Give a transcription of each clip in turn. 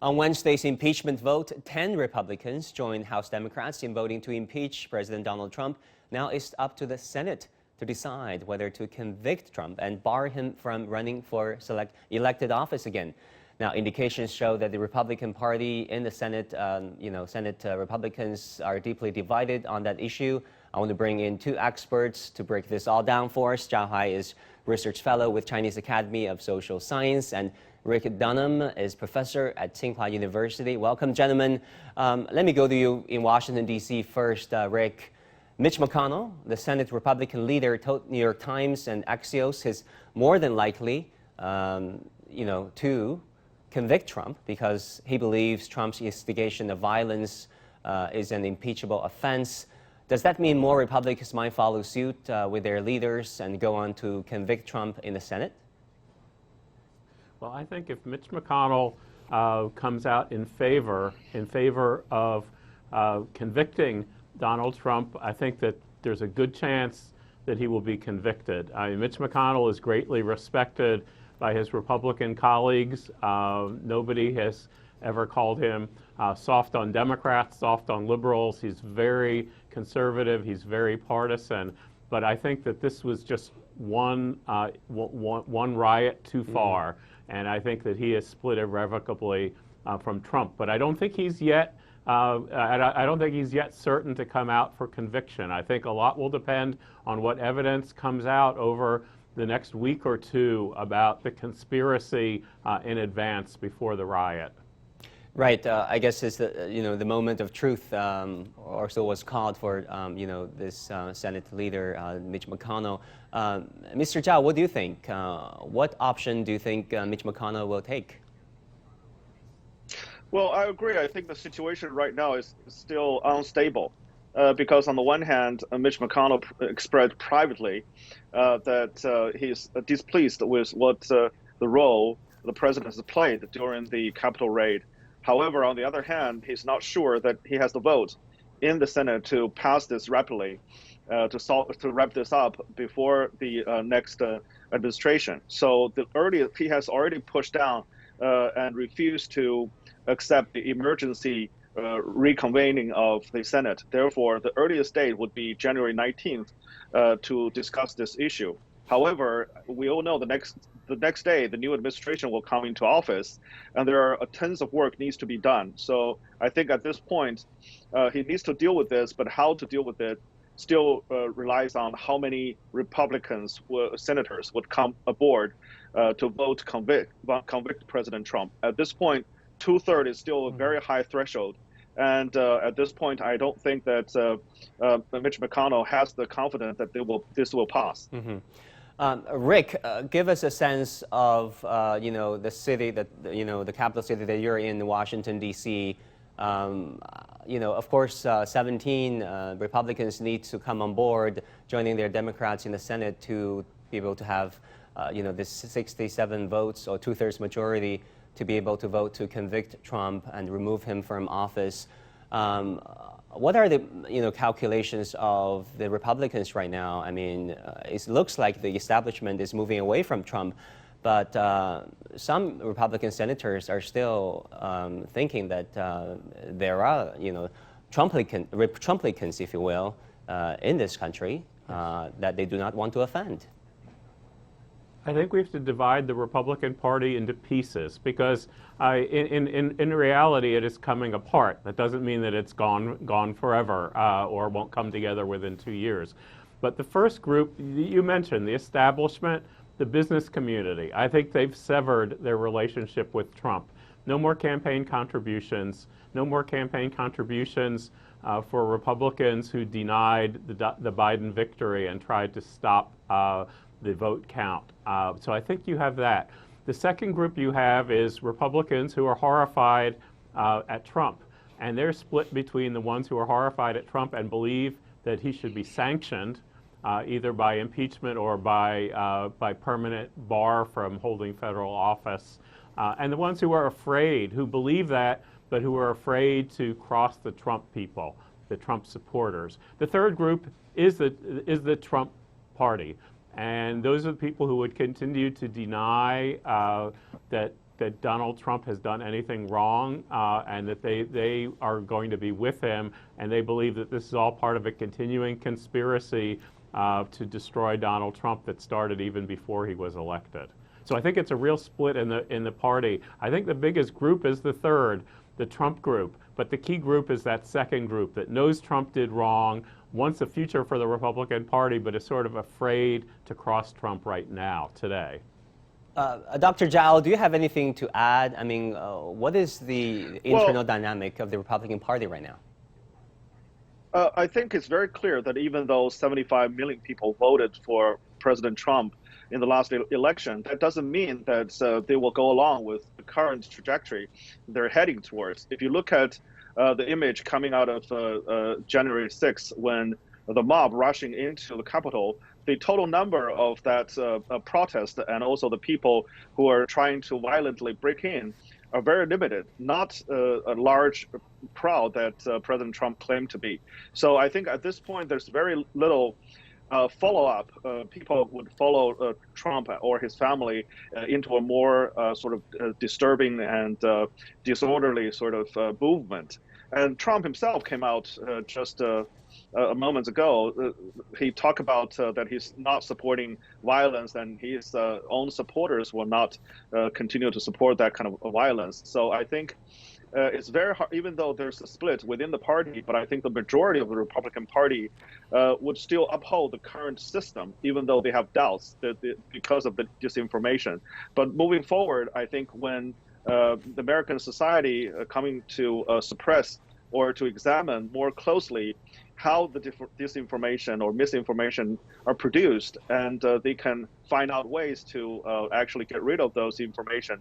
On Wednesday's impeachment vote, 10 Republicans joined House Democrats in voting to impeach President Donald Trump. Now it's up to the Senate to decide whether to convict Trump and bar him from running for elected office again. Now, indications show that the Republican Party in the Senate, Senate Republicans are deeply divided on that issue. I want to bring in two experts to break this all down for us. ZHAO is Research Fellow with Chinese Academy of Social Science, and Rick Dunham is Professor at Tsinghua University. Welcome, gentlemen. Let me go to you in Washington, D.C. first, Rick. Mitch McConnell, the Senate Republican leader, told New York Times and Axios he's more than likely, to convict Trump because he believes Trump's instigation of violence is an impeachable offense. Does that mean more Republicans might follow suit with their leaders and go on to convict Trump in the Senate? Well, I think if Mitch McConnell comes out in favor of convicting Donald Trump, I think that there's a good chance that he will be convicted. Mitch McConnell is greatly respected by his Republican colleagues. Nobody has ever called him soft on Democrats, soft on liberals. He's very conservative. He's very partisan. But I think that this was just one riot too far, and I think that he has split irrevocably from Trump. But I don't think he's yet. I don't think he's yet certain to come out for conviction. I think a lot will depend on what evidence comes out over the next week or two about the conspiracy in advance before the riot. Right. I guess it's the moment of truth, or so was called for this Senate leader Mitch McConnell. Mr. ZHAO, what do you think? What option do you think Mitch McConnell will take? Well, I agree. I think the situation right now is still unstable because on the one hand, Mitch McConnell expressed privately that he's displeased with what the role the president has played during the Capitol raid. However, on the other hand, he's not sure that he has the vote in the Senate to pass this rapidly, to wrap this up before the next administration. So he has already pushed down and refused to accept the emergency reconvening of the Senate. Therefore, the earliest date would be January 19th to discuss this issue. However, we all know the next day, the new administration will come into office, and there are tons of work needs to be done. So I think at this point, he needs to deal with this, but how to deal with it still relies on how many Republicans, senators, would come aboard to vote convict President Trump. At this point, 2/3 is still a very high threshold. And at this point, I don't think that Mitch McConnell has the confidence that this will pass. Rick, give us a sense of the city the capital city that you're in, Washington D.C. Of course, 17 Republicans need to come on board, joining their Democrats in the Senate to be able to have this 67 votes or 2/3 majority to be able to vote to convict Trump and remove him from office. What are the calculations of the Republicans right now? I mean, it looks like the establishment is moving away from Trump, but some Republican senators are still thinking that there are Trumplicans, if you will, in this country that they do not want to offend. I think we have to divide the Republican Party into pieces because in reality it is coming apart. That doesn't mean that it's gone forever or won't come together within 2 years. But the first group you mentioned, the establishment, the business community, I think they've severed their relationship with Trump. No more campaign contributions, no more campaign contributions for Republicans who denied the Biden victory and tried to stop the vote count. So I think you have that. The second group you have is Republicans who are horrified at Trump. And they're split between the ones who are horrified at Trump and believe that he should be sanctioned either by impeachment or by permanent bar from holding federal office. And the ones who are afraid, who believe that, but who are afraid to cross the Trump people, the Trump supporters. The third group is the Trump party. And those are the people who would continue to deny that that Donald Trump has done anything wrong, and that they are going to be with him, and they believe that this is all part of a continuing conspiracy to destroy Donald Trump that started even before he was elected. So I think it's a real split in the party. I think the biggest group is the third, the Trump group, but the key group is that second group that knows Trump did wrong, wants a future for the Republican Party, but is sort of afraid to cross Trump right now, today. Dr. ZHAO, do you have anything to add? I mean, what is the internal dynamic of the Republican Party right now? I think it's very clear that even though 75 million people voted for President Trump in the last election, that doesn't mean that they will go along with the current trajectory they're heading towards. If you look at the image coming out of January 6th, when the mob rushing into the Capitol, the total number of that protest and also the people who are trying to violently break in are very limited, not a large crowd that President Trump claimed to be. So I think at this point, there's very little follow-up. People would follow Trump or his family into a more sort of disturbing and disorderly sort of movement. And Trump himself came out just a moment ago. He talked about that he's not supporting violence, and his own supporters will not continue to support that kind of violence. So I think it's very hard, even though there's a split within the party, but I think the majority of the Republican Party would still uphold the current system, even though they have doubts because of the disinformation. But moving forward, I think when the American society coming to suppress or to examine more closely how the disinformation or misinformation are produced, and they can find out ways to actually get rid of those information,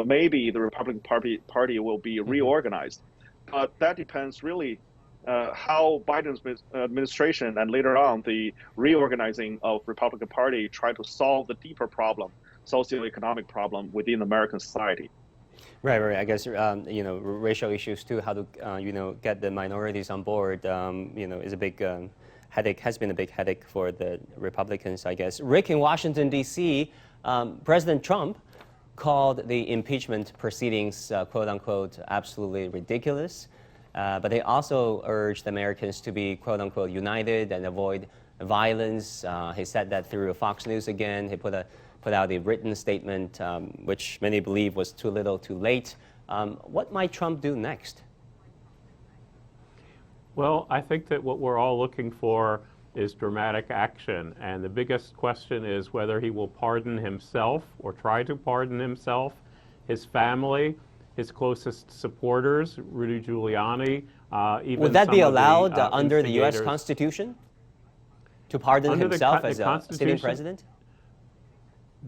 maybe the Republican Party will be reorganized. But that depends really how Biden's administration and later on the reorganizing of Republican Party try to solve the deeper problem, socioeconomic problem within American society. Right. I guess, racial issues too, how to, get the minorities on board, is a big headache, has been a big headache for the Republicans, I guess. Rick, in Washington, D.C., President Trump called the impeachment proceedings, quote unquote, absolutely ridiculous. But they also urged Americans to be, quote unquote, united and avoid violence. He said that through Fox News again. He put out a written statement, which many believe was too little, too late. What might Trump do next? Well, I think that what we're all looking for is dramatic action. And the biggest question is whether he will pardon himself or try to pardon himself, his family, his closest supporters, Rudy Giuliani, even Would that be allowed the, under the U.S. Constitution? To pardon himself as a sitting president?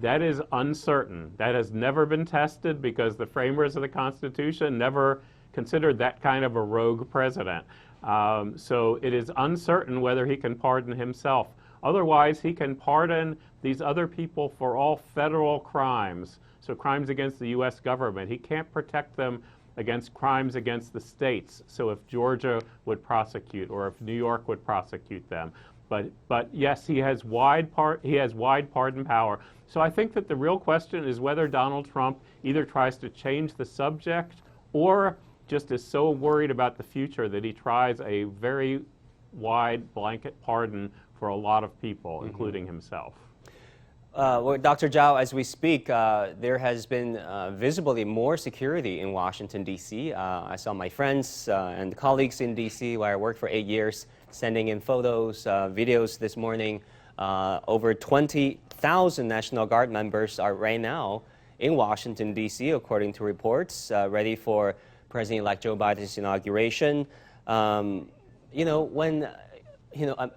That is uncertain. That has never been tested because the framers of the Constitution never considered that kind of a rogue president. So it is uncertain whether he can pardon himself. Otherwise, he can pardon these other people for all federal crimes, so crimes against the U.S. government. He can't protect them against crimes against the states. So if Georgia would prosecute or if New York would prosecute them. But yes, he has wide pardon power. So I think that the real question is whether Donald Trump either tries to change the subject or just is so worried about the future that he tries a very wide blanket pardon for a lot of people, including himself. Well, Dr. ZHAO, as we speak, there has been visibly more security in Washington, D.C. I saw my friends and colleagues in D.C., where I worked for 8 years, sending in photos, videos this morning. Over 20,000 National Guard members are right now in Washington, D.C., according to reports, ready for President-elect Joe Biden's inauguration.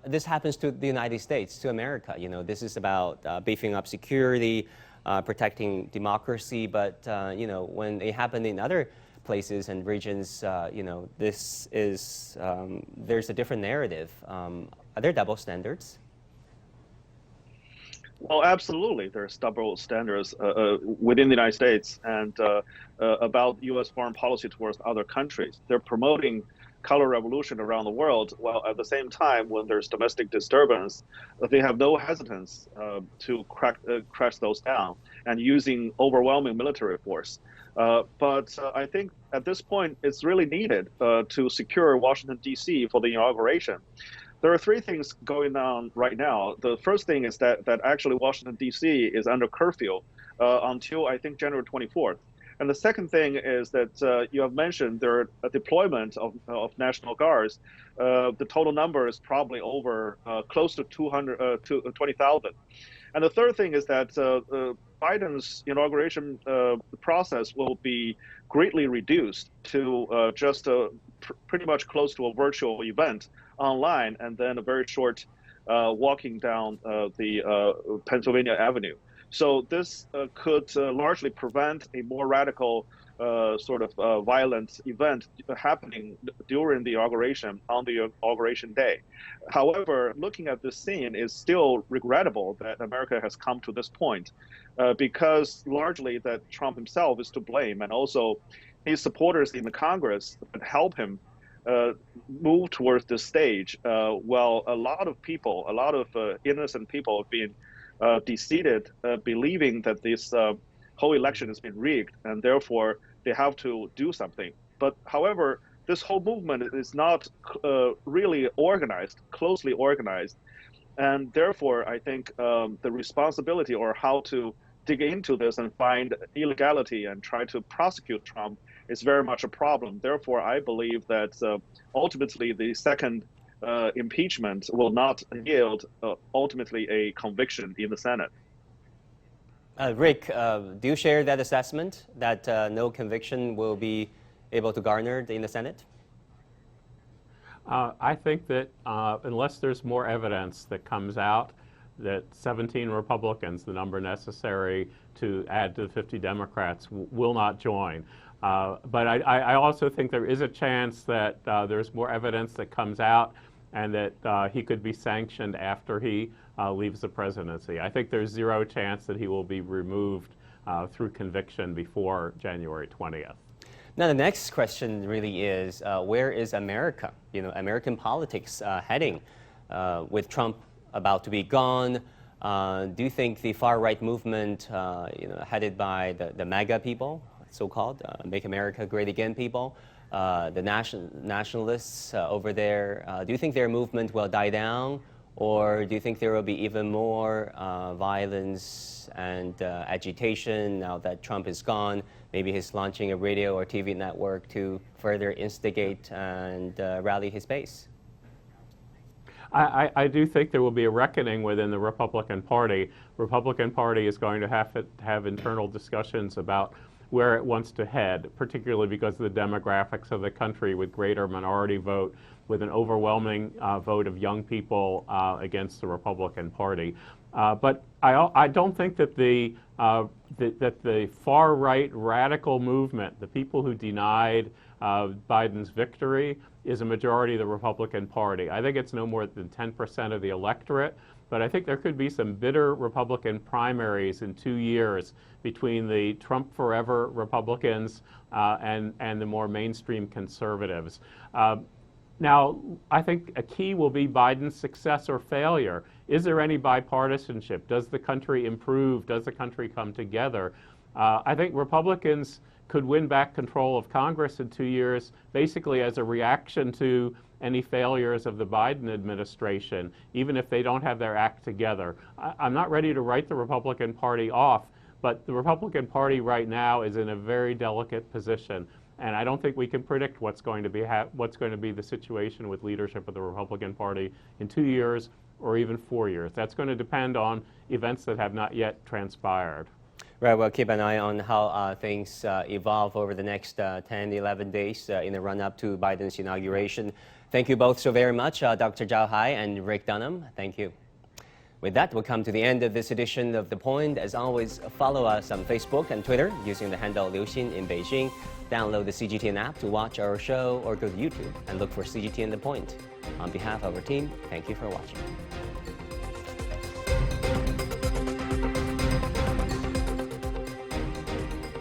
This happens to the United States, to America. This is about beefing up security, protecting democracy. But, when it happened in other places and regions, this is, there's a different narrative. Are there double standards? Well, absolutely. There's double standards within the United States and about U.S. foreign policy towards other countries. They're promoting color revolution around the world, while at the same time, when there's domestic disturbance, they have no hesitance to crash those down and using overwhelming military force. But I think at this point, it's really needed to secure Washington, D.C. for the inauguration. There are three things going on right now. The first thing is that actually Washington, D.C. is under curfew until, I think, January 24th. And the second thing is that you have mentioned there are a deployment of National Guards. The total number is probably over close to 20,000. And the third thing is that Biden's inauguration process will be greatly reduced to just pretty much close to a virtual event online, and then a very short walking down the Pennsylvania Avenue. So this could largely prevent a more radical sort of violent event happening during the inauguration on the inauguration day. However, looking at this scene is still regrettable that America has come to this point because largely that Trump himself is to blame, and also his supporters in the Congress that help him move towards this stage. Well, a lot of people, a lot of innocent people have been deceived, believing that this whole election has been rigged, and therefore they have to do something. But however, this whole movement is not really organized, closely organized. And therefore, I think the responsibility or how to dig into this and find illegality and try to prosecute Trump is very much a problem. Therefore, I believe that ultimately the second impeachment will not yield ultimately a conviction in the Senate. Rick, do you share that assessment that no conviction will be able to garner in the Senate? I think that unless there's more evidence that comes out that 17 Republicans, the number necessary to add to the 50 Democrats, will not join. But I also think there is a chance that there's more evidence that comes out and that he could be sanctioned after he leaves the presidency. I think there's zero chance that he will be removed through conviction before January 20th. Now, the next question really is, where is America? You know, American politics heading with Trump about to be gone? Do you think the far-right movement, headed by the MAGA people, so-called Make America Great Again people, the nationalists over there, do you think their movement will die down? Or do you think there will be even more violence and agitation now that Trump is gone? Maybe he's launching a radio or TV network to further instigate and rally his base. I do think there will be a reckoning within the Republican Party. Republican Party is going to have internal discussions about where it wants to head, particularly because of the demographics of the country with greater minority vote, with an overwhelming vote of young people against the Republican Party. But I don't think that the far-right radical movement, the people who denied Biden's victory, is a majority of the Republican Party. I think it's no more than 10% of the electorate, but I think there could be some bitter Republican primaries in 2 years between the Trump forever Republicans and the more mainstream conservatives. Now, I think a key will be Biden's success or failure. Is there any bipartisanship? Does the country improve? Does the country come together? I think Republicans could win back control of Congress in 2 years, basically as a reaction to any failures of the Biden administration, even if they don't have their act together. I'm not ready to write the Republican Party off, but the Republican Party right now is in a very delicate position. And I don't think we can predict what's going to be the situation with leadership of the Republican Party in 2 years or even 4 years. That's going to depend on events that have not yet transpired. Right, well, keep an eye on how things evolve over the next 10, 11 days in the run-up to Biden's inauguration. Thank you both so very much, Dr. ZHAO Hai and Rick Dunham. Thank you. With that, we'll come to the end of this edition of The Point. As always, follow us on Facebook and Twitter using the handle Liuxin in Beijing. Download the CGTN app to watch our show or go to YouTube and look for CGTN The Point. On behalf of our team, thank you for watching.